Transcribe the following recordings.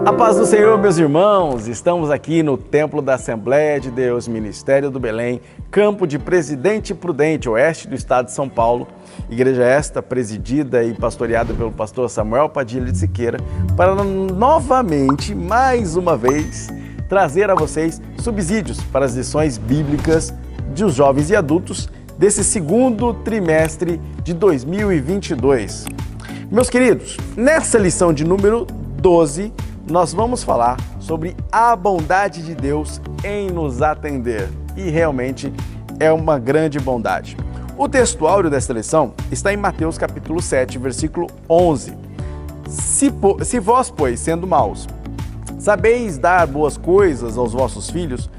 A paz do Senhor, meus irmãos, estamos aqui no Templo da Assembleia de Deus, Ministério do Belém, campo de Presidente Prudente, oeste do estado de São Paulo. Igreja esta presidida e pastoreada pelo pastor Samuel Padilha de Siqueira, para novamente, mais uma vez, trazer a vocês subsídios para as lições bíblicas dos jovens e adultos desse segundo trimestre de 2022. Meus queridos, nessa lição de número 12, nós vamos falar sobre a bondade de Deus em nos atender. E realmente é uma grande bondade. O texto áureo desta lição está em Mateus capítulo 7, versículo 11. Se vós, pois, sendo maus, sabeis dar boas coisas aos vossos filhos,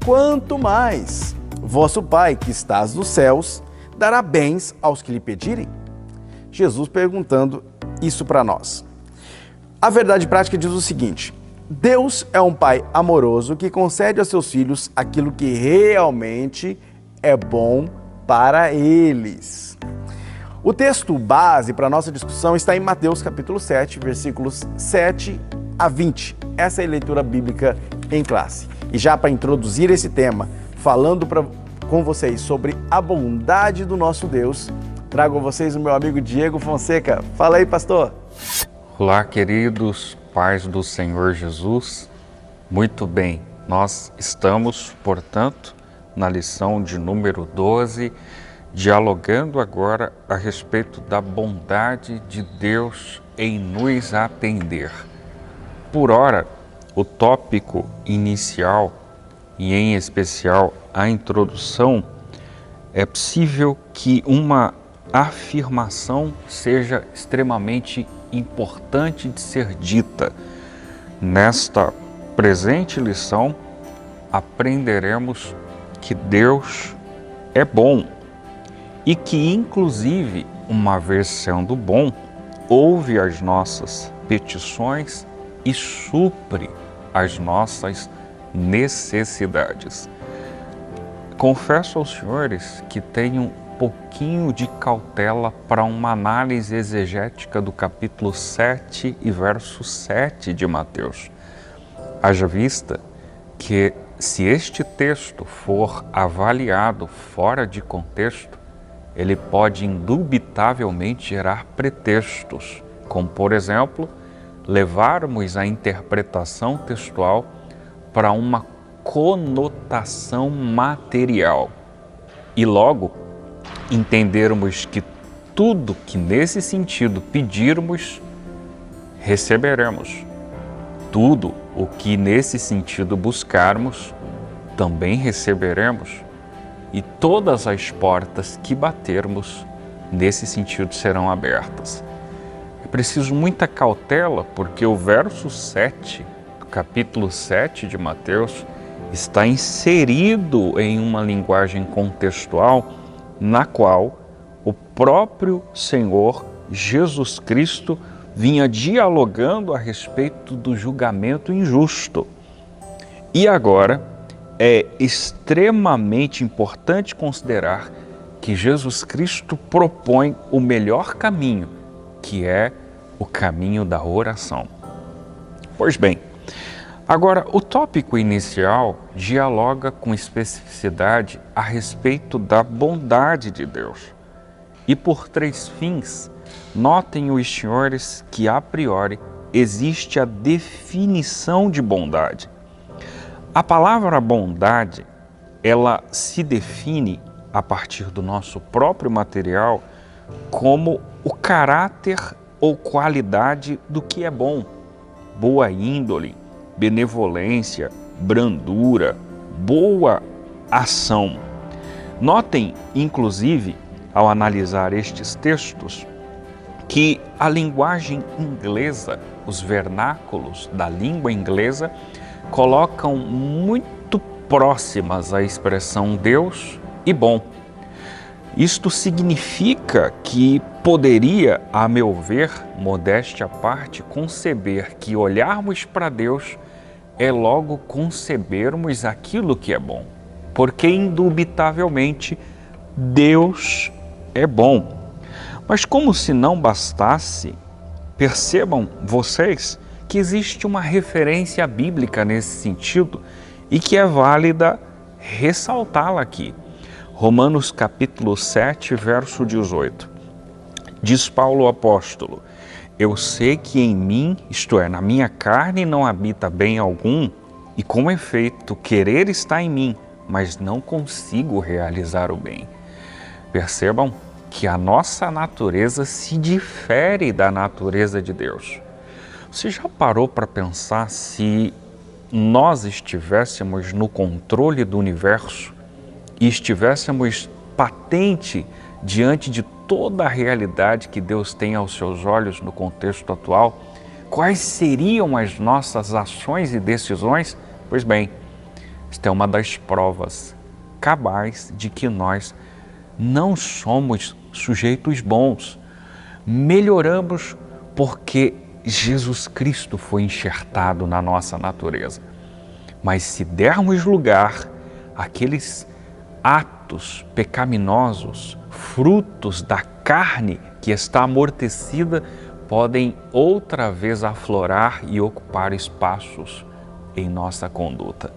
quanto mais vosso Pai, que estás nos céus, dará bens aos que lhe pedirem? Jesus perguntando isso para nós. A verdade prática diz o seguinte: Deus é um Pai amoroso que concede aos seus filhos aquilo que realmente é bom para eles. O texto base para a nossa discussão está em Mateus capítulo 7, versículos 7 a 20. Essa é a leitura bíblica em classe. E já para introduzir esse tema, falando com vocês sobre a bondade do nosso Deus, trago a vocês o meu amigo Diego Fonseca. Fala aí, pastor! Olá, queridos, paz do Senhor Jesus. Muito bem, nós estamos, portanto, na lição de número 12, dialogando agora a respeito da bondade de Deus em nos atender. Por ora, o tópico inicial, e em especial a introdução, é possível que uma afirmação seja extremamente importante de ser dita. Nesta presente lição, aprenderemos que Deus é bom e que, inclusive, uma vez sendo bom, ouve as nossas petições e supre as nossas necessidades. Confesso aos senhores que tenho pouquinho de cautela para uma análise exegética do capítulo 7 e verso 7 de Mateus. Haja vista que, se este texto for avaliado fora de contexto, ele pode indubitavelmente gerar pretextos, como, por exemplo, levarmos a interpretação textual para uma conotação material e logo entendermos que tudo que nesse sentido pedirmos, receberemos. Tudo o que nesse sentido buscarmos, também receberemos. E todas as portas que batermos, nesse sentido, serão abertas. É preciso muita cautela, porque o verso 7, do capítulo 7 de Mateus, está inserido em uma linguagem contextual na qual o próprio Senhor Jesus Cristo vinha dialogando a respeito do julgamento injusto. E agora é extremamente importante considerar que Jesus Cristo propõe o melhor caminho, que é o caminho da oração. Pois bem, agora, o tópico inicial dialoga com especificidade a respeito da bondade de Deus. E por três fins, notem os senhores que a priori existe a definição de bondade. A palavra bondade, ela se define a partir do nosso próprio material como o caráter ou qualidade do que é bom, boa índole, benevolência, brandura, boa ação. Notem, inclusive, ao analisar estes textos, que a linguagem inglesa, os vernáculos da língua inglesa, colocam muito próximas a expressão Deus e bom. Isto significa que poderia, a meu ver, modéstia à parte, conceber que olharmos para Deus é logo concebermos aquilo que é bom, porque indubitavelmente Deus é bom. Mas como se não bastasse, percebam vocês que existe uma referência bíblica nesse sentido e que é válida ressaltá-la aqui. Romanos capítulo 7, verso 18. Diz Paulo apóstolo: eu sei que em mim, isto é, na minha carne, não habita bem algum, e com efeito, querer está em mim, mas não consigo realizar o bem. Percebam que a nossa natureza se difere da natureza de Deus. Você já parou para pensar se nós estivéssemos no controle do universo e estivéssemos patente diante de toda a realidade que Deus tem aos seus olhos no contexto atual, quais seriam as nossas ações e decisões? Pois bem, esta é uma das provas cabais de que nós não somos sujeitos bons. Melhoramos porque Jesus Cristo foi enxertado na nossa natureza. Mas se dermos lugar àqueles atos pecaminosos, frutos da carne que está amortecida, podem outra vez aflorar e ocupar espaços em nossa conduta.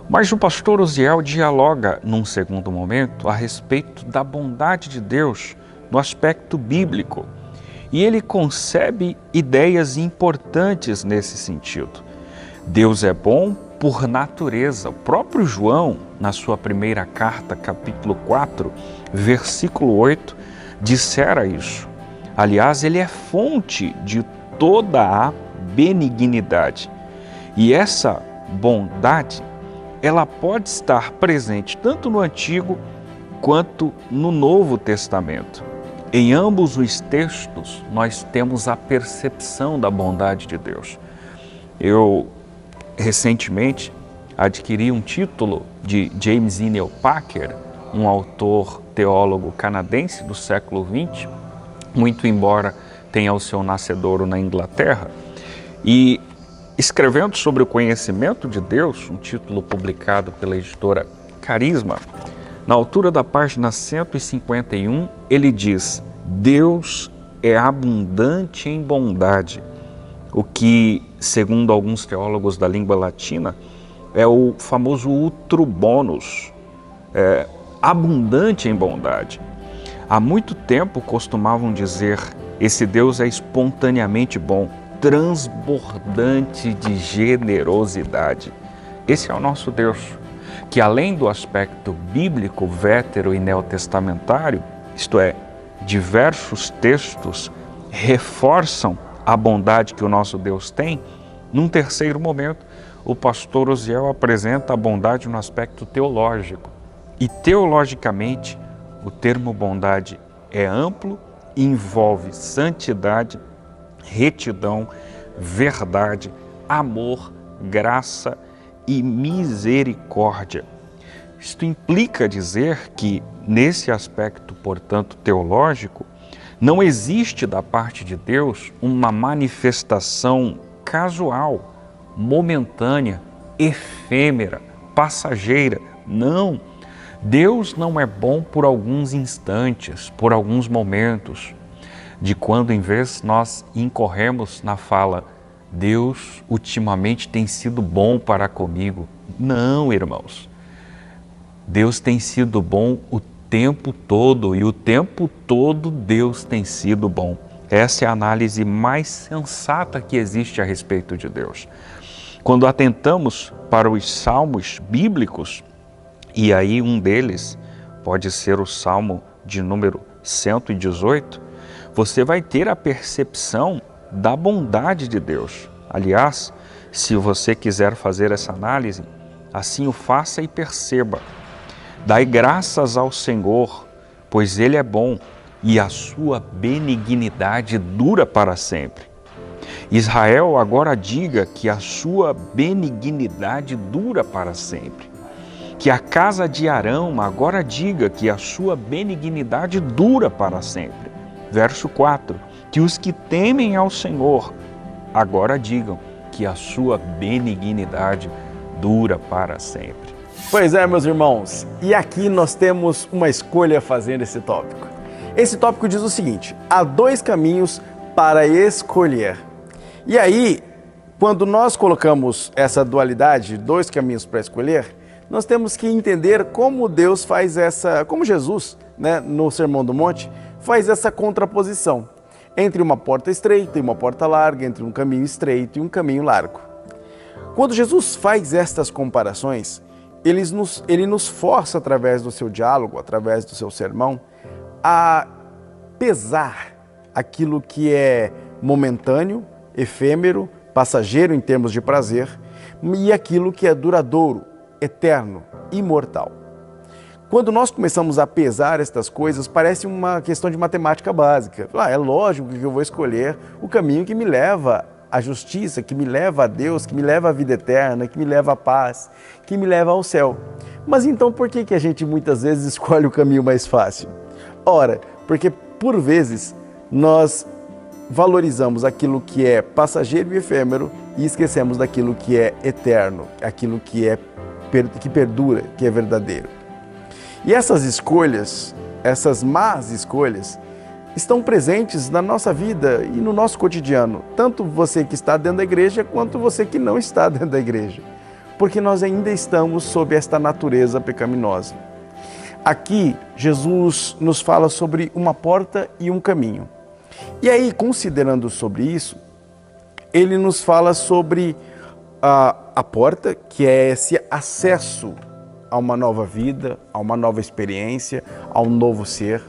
Mas o pastor Uziel dialoga, num segundo momento, a respeito da bondade de Deus no aspecto bíblico. E ele concebe ideias importantes nesse sentido. Deus é bom por natureza. O próprio João, na sua primeira carta, capítulo 4, versículo 8, dissera isso. Aliás, ele é fonte de toda a benignidade. E essa bondade, ela pode estar presente tanto no Antigo quanto no Novo Testamento. Em ambos os textos, nós temos a percepção da bondade de Deus. Eu, recentemente, adquiri um título de James Inel Packer, um autor teólogo canadense do século XX, muito embora tenha o seu nascedouro na Inglaterra, e escrevendo sobre o conhecimento de Deus, um título publicado pela editora Carisma, na altura da página 151, ele diz: Deus é abundante em bondade, o que, segundo alguns teólogos da língua latina, é o famoso outro bônus, abundante em bondade. Há muito tempo costumavam dizer: esse Deus é espontaneamente bom, transbordante de generosidade. Esse é o nosso Deus, que além do aspecto bíblico, vétero e neotestamentário, isto é, diversos textos reforçam a bondade que o nosso Deus tem. Num terceiro momento, o pastor Uziel apresenta a bondade no aspecto teológico. E teologicamente, o termo bondade é amplo e envolve santidade, retidão, verdade, amor, graça e misericórdia. Isto implica dizer que, nesse aspecto, portanto, teológico, não existe da parte de Deus uma manifestação casual, momentânea, efêmera, passageira. Não. Deus não é bom por alguns instantes, por alguns momentos, de quando em vez nós incorremos na fala: Deus ultimamente tem sido bom para comigo. Não, irmãos. Deus tem sido bom o tempo todo, e o tempo todo Deus tem sido bom. Essa é a análise mais sensata que existe a respeito de Deus. Quando atentamos para os salmos bíblicos, e aí um deles pode ser o Salmo de número 118, você vai ter a percepção da bondade de Deus. Aliás, se você quiser fazer essa análise, assim o faça e perceba. Dai graças ao Senhor, pois Ele é bom e a sua benignidade dura para sempre. Israel, agora diga que a sua benignidade dura para sempre. Que a casa de Arão agora diga que a sua benignidade dura para sempre. Verso 4, que os que temem ao Senhor agora digam que a sua benignidade dura para sempre. Pois é, meus irmãos, e aqui nós temos uma escolha a fazer nesse tópico. Esse tópico diz o seguinte: há dois caminhos para escolher. E aí, quando nós colocamos essa dualidade, dois caminhos para escolher, nós temos que entender como Deus faz como Jesus, né, no Sermão do Monte, faz essa contraposição entre uma porta estreita e uma porta larga, entre um caminho estreito e um caminho largo. Quando Jesus faz estas comparações, ele nos força, através do seu diálogo, através do seu sermão, a pesar aquilo que é momentâneo, efêmero, passageiro em termos de prazer, e aquilo que é duradouro, eterno, imortal. Quando nós começamos a pesar estas coisas, parece uma questão de matemática básica. É lógico que eu vou escolher o caminho que me leva à justiça, que me leva a Deus, que me leva à vida eterna, que me leva à paz, que me leva ao céu. Mas então por que a gente muitas vezes escolhe o caminho mais fácil? Ora, porque por vezes nós valorizamos aquilo que é passageiro e efêmero e esquecemos daquilo que é eterno, aquilo que perdura, que é verdadeiro. E essas escolhas, essas más escolhas, estão presentes na nossa vida e no nosso cotidiano, tanto você que está dentro da igreja quanto você que não está dentro da igreja, porque nós ainda estamos sob esta natureza pecaminosa. Aqui, Jesus nos fala sobre uma porta e um caminho. E aí, considerando sobre isso, ele nos fala sobre a porta, que é esse acesso a uma nova vida, a uma nova experiência, a um novo ser.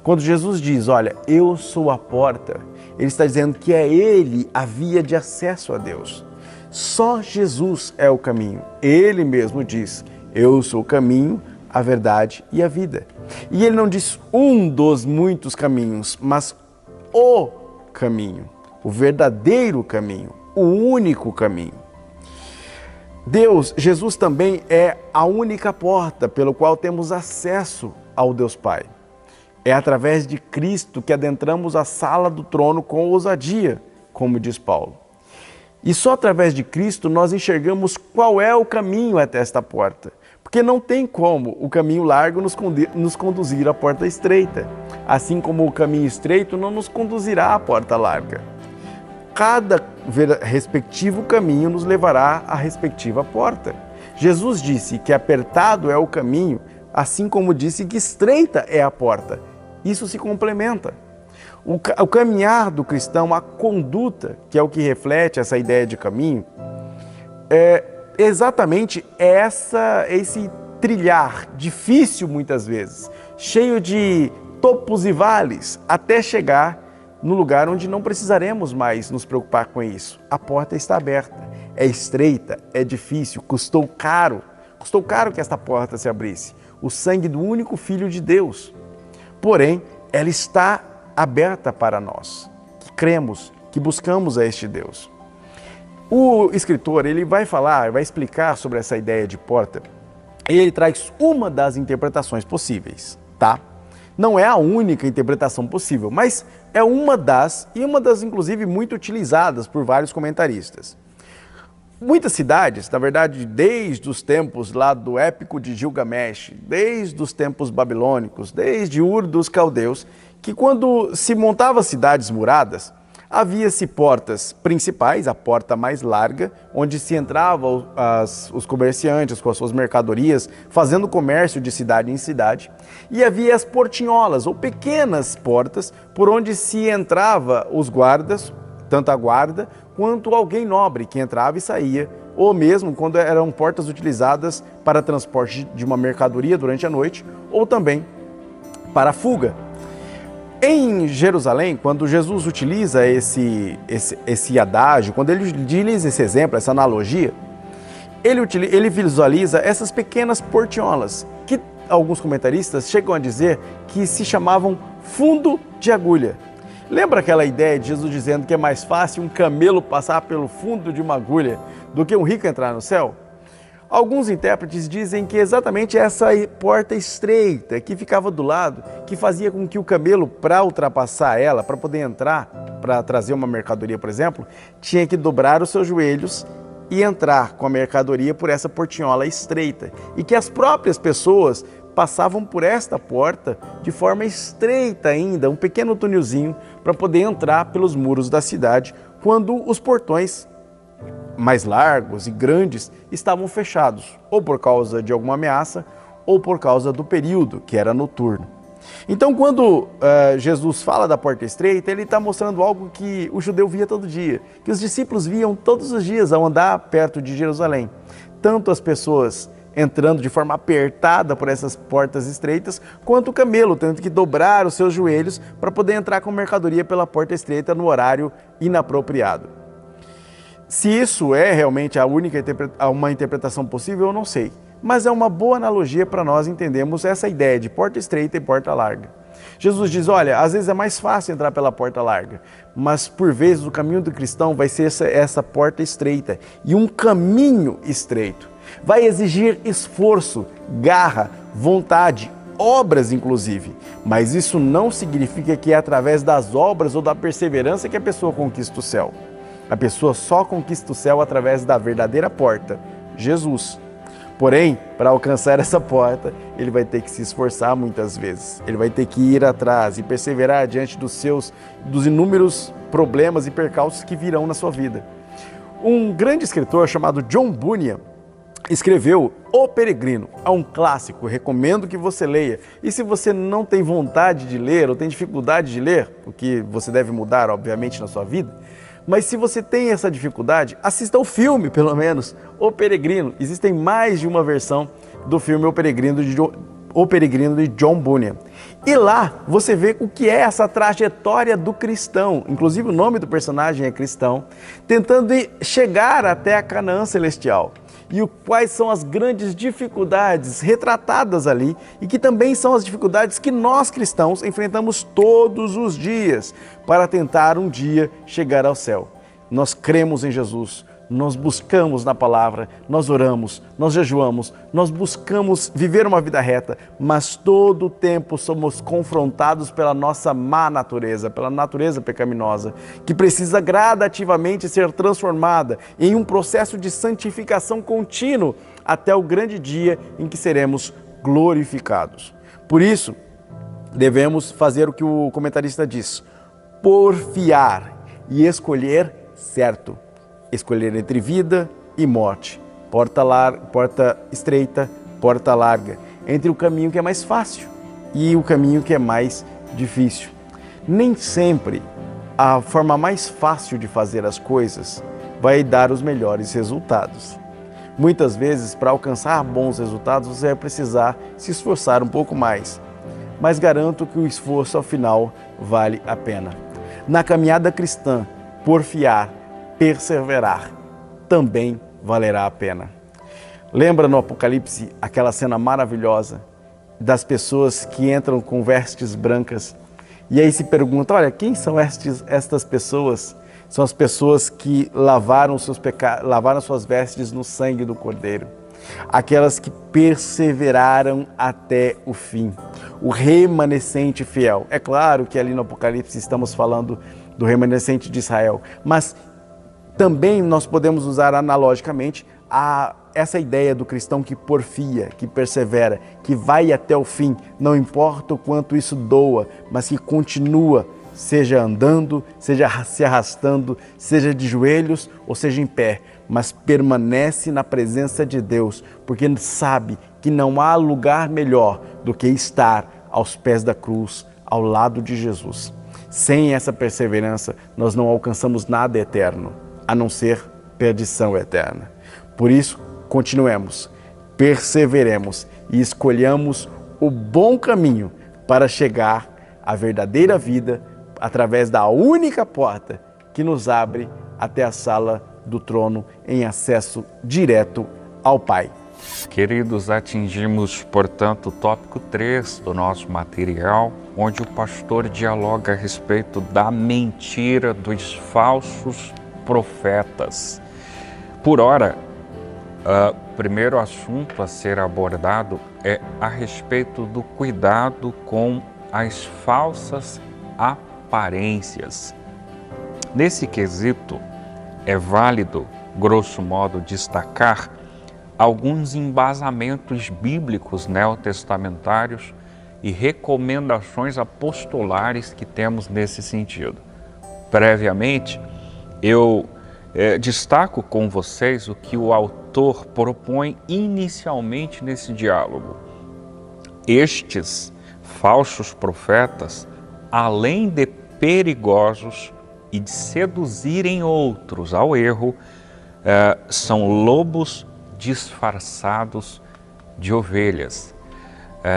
Quando Jesus diz, olha, eu sou a porta, ele está dizendo que é ele a via de acesso a Deus. Só Jesus é o caminho. Ele mesmo diz, eu sou o caminho, a verdade e a vida. E ele não diz um dos muitos caminhos, mas o caminho, o verdadeiro caminho, o único caminho. Jesus também é a única porta pelo qual temos acesso ao Deus Pai. É através de Cristo que adentramos a sala do trono com ousadia, como diz Paulo. E só através de Cristo nós enxergamos qual é o caminho até esta porta. Porque não tem como o caminho largo nos conduzir à porta estreita, assim como o caminho estreito não nos conduzirá à porta larga. Cada respectivo caminho nos levará à respectiva porta. Jesus disse que apertado é o caminho, assim como disse que estreita é a porta. Isso se complementa. O caminhar do cristão, a conduta, que é o que reflete essa ideia de caminho, é exatamente esse trilhar, difícil muitas vezes, cheio de topos e vales, até chegar no lugar onde não precisaremos mais nos preocupar com isso. A porta está aberta, é estreita, é difícil, custou caro que esta porta se abrisse. O sangue do único Filho de Deus. Porém, ela está aberta para nós, que cremos, que buscamos a este Deus. O escritor, ele vai explicar sobre essa ideia de porta, e ele traz uma das interpretações possíveis, tá? Não é a única interpretação possível, mas é uma das inclusive muito utilizadas por vários comentaristas. Muitas cidades, na verdade, desde os tempos lá do épico de Gilgamesh, desde os tempos babilônicos, desde Ur dos caldeus, que quando se montava cidades muradas, havia-se portas principais, a porta mais larga, onde se entravam os comerciantes com as suas mercadorias, fazendo comércio de cidade em cidade. E havia as portinholas, ou pequenas portas, por onde se entrava os guardas, tanto a guarda, quanto alguém nobre que entrava e saía, ou mesmo quando eram portas utilizadas para transporte de uma mercadoria durante a noite, ou também para fuga. Em Jerusalém, quando Jesus utiliza esse adágio, quando ele utiliza esse exemplo, essa analogia, ele visualiza essas pequenas portinholas, que alguns comentaristas chegam a dizer que se chamavam fundo de agulha. Lembra aquela ideia de Jesus dizendo que é mais fácil um camelo passar pelo fundo de uma agulha do que um rico entrar no céu? Alguns intérpretes dizem que exatamente essa porta estreita que ficava do lado, que fazia com que o camelo, para ultrapassar ela, para poder entrar, para trazer uma mercadoria, por exemplo, tinha que dobrar os seus joelhos e entrar com a mercadoria por essa portinhola estreita. E que as próprias pessoas passavam por esta porta de forma estreita ainda, um pequeno túnelzinho, para poder entrar pelos muros da cidade quando os portões mais largos e grandes estavam fechados, ou por causa de alguma ameaça, ou por causa do período, que era noturno. Então, quando Jesus fala da porta estreita, ele está mostrando algo que o judeu via todo dia, que os discípulos viam todos os dias ao andar perto de Jerusalém. Tanto as pessoas entrando de forma apertada por essas portas estreitas, quanto o camelo tendo que dobrar os seus joelhos para poder entrar com mercadoria pela porta estreita no horário inapropriado. Se isso é realmente uma interpretação possível, eu não sei. Mas é uma boa analogia para nós entendermos essa ideia de porta estreita e porta larga. Jesus diz, olha, às vezes é mais fácil entrar pela porta larga, mas por vezes o caminho do cristão vai ser essa porta estreita e um caminho estreito. Vai exigir esforço, garra, vontade, obras inclusive, mas isso não significa que é através das obras ou da perseverança que a pessoa conquista o céu. A pessoa só conquista o céu através da verdadeira porta, Jesus. Porém, para alcançar essa porta, ele vai ter que se esforçar muitas vezes. Ele vai ter que ir atrás e perseverar diante dos inúmeros problemas e percalços que virão na sua vida. Um grande escritor chamado John Bunyan escreveu O Peregrino, é um clássico, recomendo que você leia. E se você não tem vontade de ler ou tem dificuldade de ler, o que você deve mudar, obviamente, na sua vida, mas se você tem essa dificuldade, assista ao filme, pelo menos, O Peregrino. Existem mais de uma versão do filme O Peregrino de John Bunyan. E lá você vê o que é essa trajetória do cristão, inclusive o nome do personagem é cristão, tentando chegar até a Canaã celestial. E quais são as grandes dificuldades retratadas ali e que também são as dificuldades que nós cristãos enfrentamos todos os dias para tentar um dia chegar ao céu. Nós cremos em Jesus, nós buscamos na palavra, nós oramos, nós jejuamos, nós buscamos viver uma vida reta, mas todo o tempo somos confrontados pela nossa má natureza, pela natureza pecaminosa, que precisa gradativamente ser transformada em um processo de santificação contínuo até o grande dia em que seremos glorificados. Por isso, devemos fazer o que o comentarista diz: porfiar e escolher certo. Escolher entre vida e morte, porta estreita, porta larga, entre o caminho que é mais fácil e o caminho que é mais difícil. Nem sempre a forma mais fácil de fazer as coisas vai dar os melhores resultados. Muitas vezes, para alcançar bons resultados, você vai precisar se esforçar um pouco mais, mas garanto que o esforço, ao final, vale a pena. Na caminhada cristã, porfiar, perseverar, também valerá a pena. Lembra no Apocalipse aquela cena maravilhosa das pessoas que entram com vestes brancas e aí se pergunta, olha, quem são estas pessoas? São as pessoas que lavaram suas vestes no sangue do Cordeiro. Aquelas que perseveraram até o fim. O remanescente fiel. É claro que ali no Apocalipse estamos falando do remanescente de Israel, mas também nós podemos usar analogicamente essa ideia do cristão que porfia, que persevera, que vai até o fim, não importa o quanto isso doa, mas que continua, seja andando, seja se arrastando, seja de joelhos ou seja em pé, mas permanece na presença de Deus, porque sabe que não há lugar melhor do que estar aos pés da cruz, ao lado de Jesus. Sem essa perseverança, nós não alcançamos nada eterno, a não ser perdição eterna. Por isso, continuemos, perseveremos e escolhamos o bom caminho para chegar à verdadeira vida através da única porta que nos abre até a sala do trono em acesso direto ao Pai. Queridos, atingimos, portanto, o tópico 3 do nosso material, onde o pastor dialoga a respeito da mentira dos falsos profetas. Por ora, o primeiro assunto a ser abordado é a respeito do cuidado com as falsas aparências. Nesse quesito, é válido, grosso modo, destacar alguns embasamentos bíblicos neotestamentários e recomendações apostolares que temos nesse sentido. Previamente, Eu destaco com vocês o que o autor propõe inicialmente nesse diálogo. Estes falsos profetas, além de perigosos e de seduzirem outros ao erro, são lobos disfarçados de ovelhas.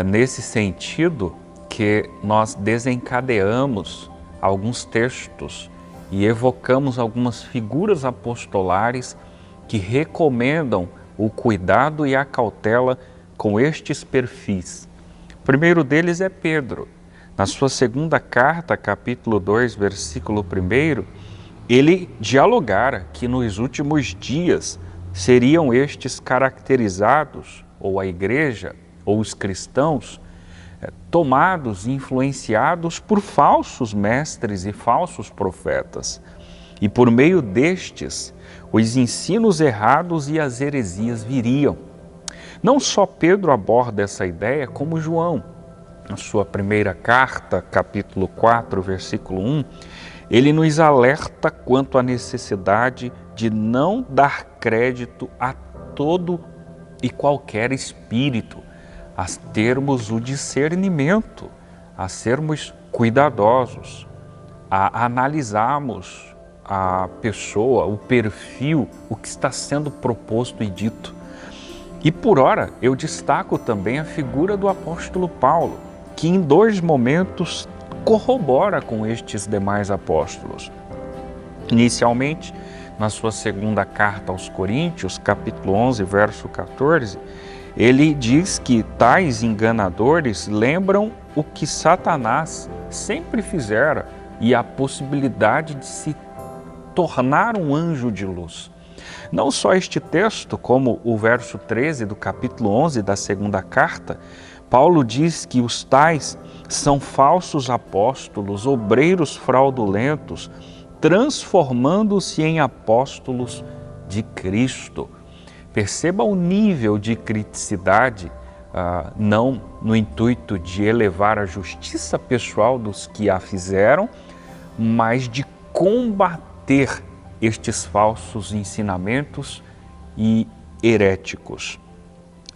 Nesse sentido que nós desencadeamos alguns textos e evocamos algumas figuras apostolares que recomendam o cuidado e a cautela com estes perfis. O primeiro deles é Pedro. Na sua segunda carta, capítulo 2, versículo 1, ele dialogara que nos últimos dias seriam estes caracterizados, ou a igreja, ou os cristãos, tomados e influenciados por falsos mestres e falsos profetas. E por meio destes, os ensinos errados e as heresias viriam. Não só Pedro aborda essa ideia, como João. Na sua primeira carta, capítulo 4, versículo 1, ele nos alerta quanto à necessidade de não dar crédito a todo e qualquer espírito, a termos o discernimento, a sermos cuidadosos, a analisarmos a pessoa, o perfil, o que está sendo proposto e dito. E por ora, eu destaco também a figura do apóstolo Paulo, que em 2 momentos corrobora com estes demais apóstolos. Inicialmente, na sua segunda carta aos Coríntios, capítulo 11, verso 14, ele diz que tais enganadores lembram o que Satanás sempre fizera e a possibilidade de se tornar um anjo de luz. Não só este texto, como o verso 13 do capítulo 11 da segunda carta, Paulo diz que os tais são falsos apóstolos, obreiros fraudulentos, transformando-se em apóstolos de Cristo. Perceba o nível de criticidade, não no intuito de elevar a justiça pessoal dos que a fizeram, mas de combater estes falsos ensinamentos e heréticos.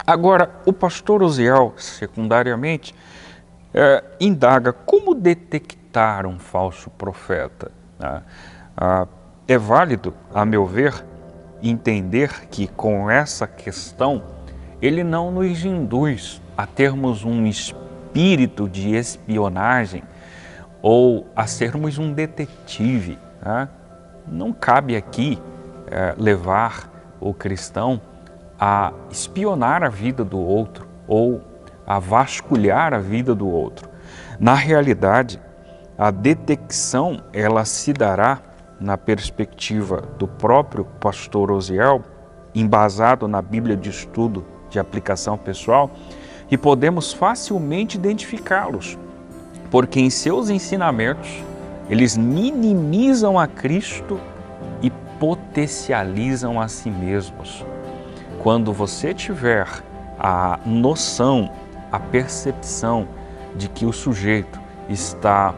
Agora, o pastor Osiel, secundariamente, indaga como detectar um falso profeta. É válido, a meu ver, entender que com essa questão ele não nos induz a termos um espírito de espionagem ou a sermos um detetive. Não cabe aqui levar o cristão a espionar a vida do outro ou a vasculhar a vida do outro. Na realidade, a detecção ela se dará na perspectiva do próprio pastor Osiel, embasado na Bíblia de estudo de aplicação pessoal, e podemos facilmente identificá-los, porque em seus ensinamentos eles minimizam a Cristo e potencializam a si mesmos. Quando você tiver a noção, a percepção de que o sujeito está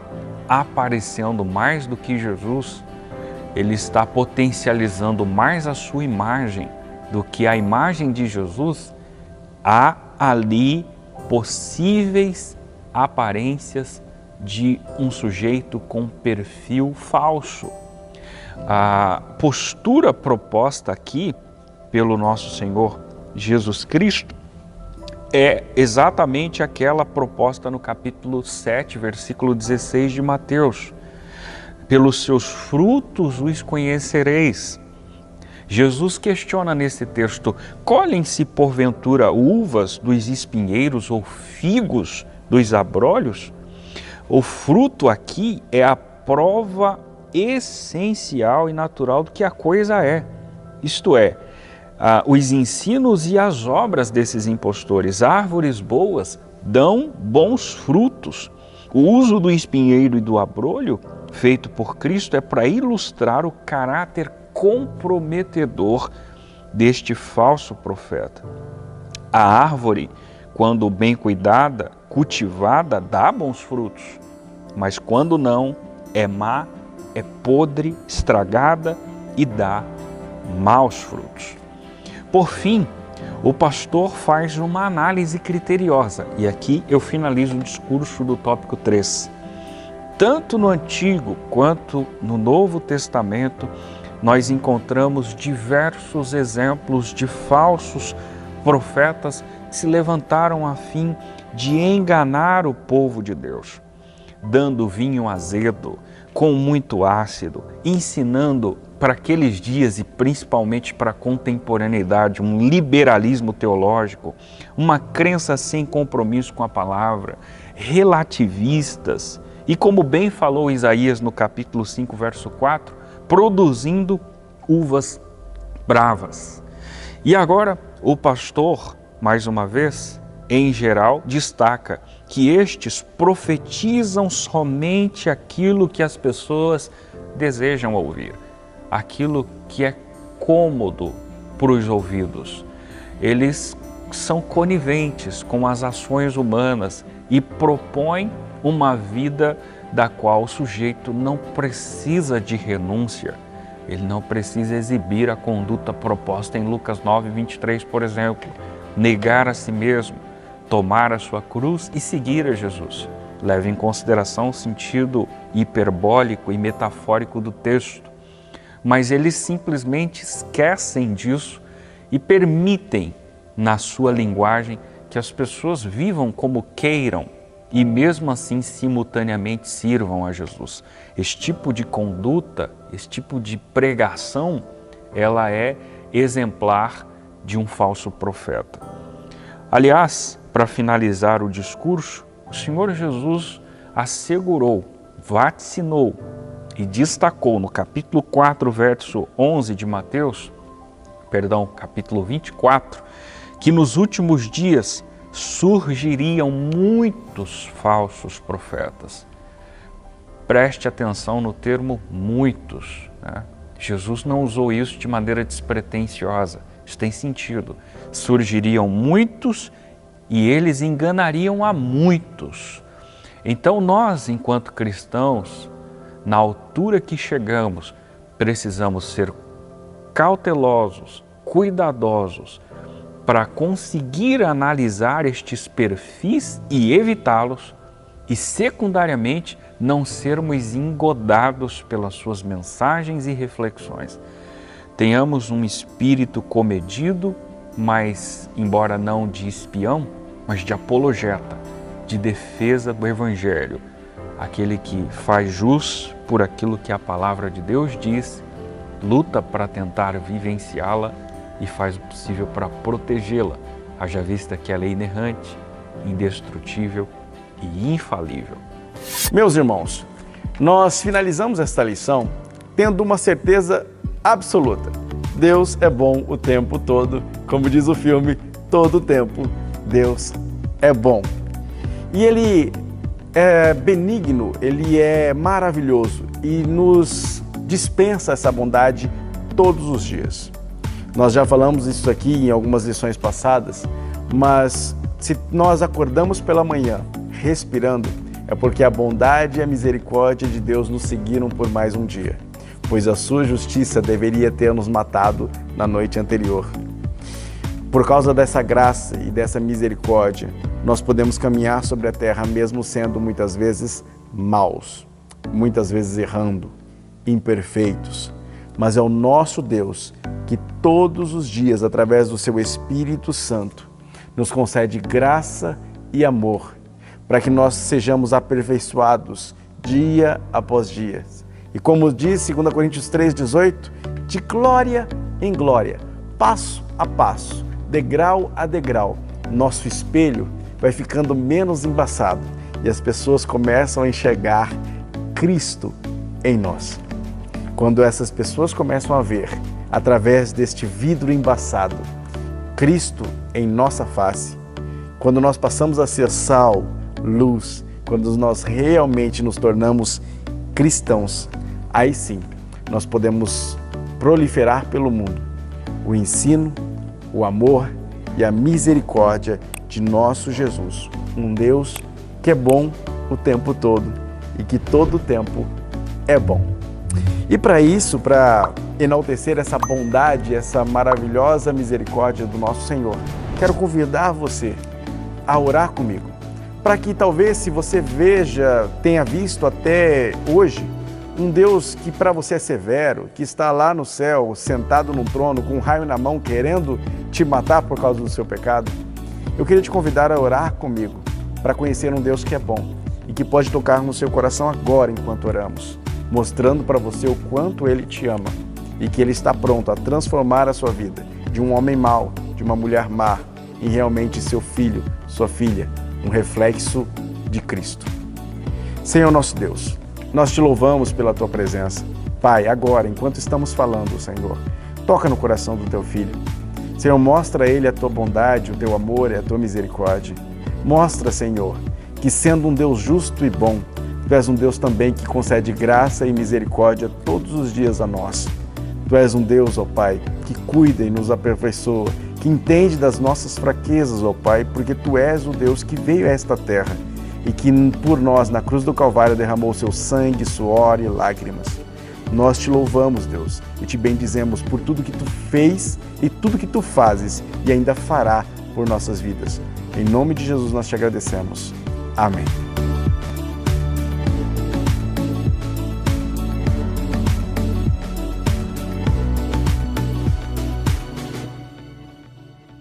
aparecendo mais do que Jesus, ele está potencializando mais a sua imagem do que a imagem de Jesus, há ali possíveis aparências de um sujeito com perfil falso. A postura proposta aqui pelo nosso Senhor Jesus Cristo é exatamente aquela proposta no capítulo 7, versículo 16 de Mateus. Pelos seus frutos os conhecereis. Jesus questiona nesse texto: colhem-se porventura uvas dos espinheiros ou figos dos abrolhos? O fruto aqui é a prova essencial e natural do que a coisa é. Isto é, os ensinos e as obras desses impostores. Árvores boas dão bons frutos. O uso do espinheiro e do abrolho, feito por Cristo, é para ilustrar o caráter comprometedor deste falso profeta. A árvore, quando bem cuidada, cultivada, dá bons frutos, mas quando não, é má é podre, estragada e dá maus frutos. Por fim, o pastor faz uma análise criteriosa, e aqui eu finalizo o discurso do tópico 3. Tanto no Antigo quanto no Novo Testamento, nós encontramos diversos exemplos de falsos profetas que se levantaram a fim de enganar o povo de Deus, dando vinho azedo, com muito ácido, ensinando para aqueles dias e principalmente para a contemporaneidade um liberalismo teológico, uma crença sem compromisso com a palavra, relativistas e, como bem falou Isaías no capítulo 5, verso 4, produzindo uvas bravas. E agora o pastor, mais uma vez, em geral, destaca que estes profetizam somente aquilo que as pessoas desejam ouvir, aquilo que é cômodo para os ouvidos. Eles são coniventes com as ações humanas e propõem uma vida da qual o sujeito não precisa de renúncia. Ele não precisa exibir a conduta proposta em Lucas 9, 23, por exemplo, negar a si mesmo, tomar a sua cruz e seguir a Jesus. Leve em consideração o sentido hiperbólico e metafórico do texto, mas eles simplesmente esquecem disso e permitem, na sua linguagem, que as pessoas vivam como queiram e mesmo assim simultaneamente sirvam a Jesus. Esse tipo de conduta, esse tipo de pregação, ela é exemplar de um falso profeta. Aliás, para finalizar o discurso, o Senhor Jesus assegurou, vaticinou e destacou no capítulo 4, verso 11 de Mateus, capítulo 24, que nos últimos dias surgiriam muitos falsos profetas. Preste atenção no termo muitos, né? Jesus não usou isso de maneira despretensiosa, isso tem sentido. Surgiriam muitos e eles enganariam a muitos. Então nós, enquanto cristãos, na altura que chegamos, precisamos ser cautelosos, cuidadosos, para conseguir analisar estes perfis e evitá-los, e secundariamente não sermos engodados pelas suas mensagens e reflexões. Tenhamos um espírito comedido, mas embora não de espião, mas de apologeta, de defesa do Evangelho, aquele que faz jus por aquilo que a palavra de Deus diz, luta para tentar vivenciá-la e faz o possível para protegê-la, haja vista que ela é inerrante, indestrutível e infalível. Meus irmãos, nós finalizamos esta lição tendo uma certeza absoluta. Deus é bom o tempo todo, como diz o filme, todo o tempo Deus é bom. E Ele é benigno, Ele é maravilhoso e nos dispensa essa bondade todos os dias. Nós já falamos isso aqui em algumas lições passadas, mas se nós acordamos pela manhã respirando, é porque a bondade e a misericórdia de Deus nos seguiram por mais um dia, pois a sua justiça deveria ter nos matado na noite anterior. Por causa dessa graça e dessa misericórdia, nós podemos caminhar sobre a terra mesmo sendo muitas vezes maus, muitas vezes errando, imperfeitos, mas é o nosso Deus que todos os dias, através do seu Espírito Santo, nos concede graça e amor para que nós sejamos aperfeiçoados dia após dia. E como diz 2 Coríntios 3,18, de glória em glória, passo a passo, degrau a degrau, nosso espelho vai ficando menos embaçado e as pessoas começam a enxergar Cristo em nós. Quando essas pessoas começam a ver, através deste vidro embaçado, Cristo em nossa face, quando nós passamos a ser sal, luz, quando nós realmente nos tornamos cristãos, aí sim nós podemos proliferar pelo mundo o ensino, o amor e a misericórdia de nosso Jesus, um Deus que é bom o tempo todo e que todo o tempo é bom. E para isso, para enaltecer essa bondade, essa maravilhosa misericórdia do nosso Senhor, quero convidar você a orar comigo, para que talvez, se você tenha visto até hoje um Deus que para você é severo, que está lá no céu, sentado num trono, com um raio na mão, querendo te matar por causa do seu pecado, eu queria te convidar a orar comigo, para conhecer um Deus que é bom e que pode tocar no seu coração agora enquanto oramos, mostrando para você o quanto Ele te ama e que Ele está pronto a transformar a sua vida de um homem mau, de uma mulher má, em realmente seu filho, sua filha, um reflexo de Cristo. Senhor nosso Deus, nós te louvamos pela Tua presença. Pai, agora, enquanto estamos falando, Senhor, toca no coração do Teu Filho. Senhor, mostra a Ele a Tua bondade, o Teu amor e a Tua misericórdia. Mostra, Senhor, que sendo um Deus justo e bom, Tu és um Deus também que concede graça e misericórdia todos os dias a nós. Tu és um Deus, ó Pai, que cuida e nos aperfeiçoa, que entende das nossas fraquezas, ó Pai, porque Tu és o Deus que veio a esta terra e que por nós, na cruz do Calvário, derramou seu sangue, suor e lágrimas. Nós te louvamos, Deus, e te bendizemos por tudo que Tu fez e tudo que Tu fazes e ainda fará por nossas vidas. Em nome de Jesus nós te agradecemos. Amém.